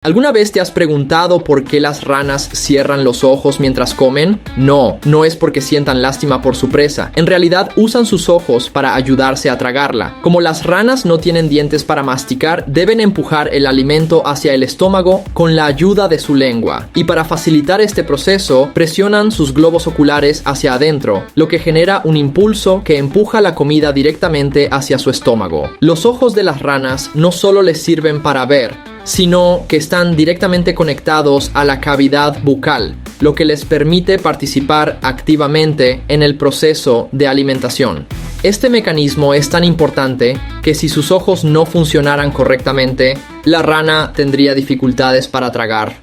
¿Alguna vez te has preguntado por qué las ranas cierran los ojos mientras comen? No es porque sientan lástima por su presa. En realidad usan sus ojos para ayudarse a tragarla. Como las ranas no tienen dientes para masticar, deben empujar el alimento hacia el estómago con la ayuda de su lengua. Y para facilitar este proceso, presionan sus globos oculares hacia adentro, lo que genera un impulso que empuja la comida directamente hacia su estómago. Los ojos de las ranas no solo les sirven para ver, sino que están directamente conectados a la cavidad bucal, lo que les permite participar activamente en el proceso de alimentación. Este mecanismo es tan importante que si sus ojos no funcionaran correctamente, la rana tendría dificultades para tragar.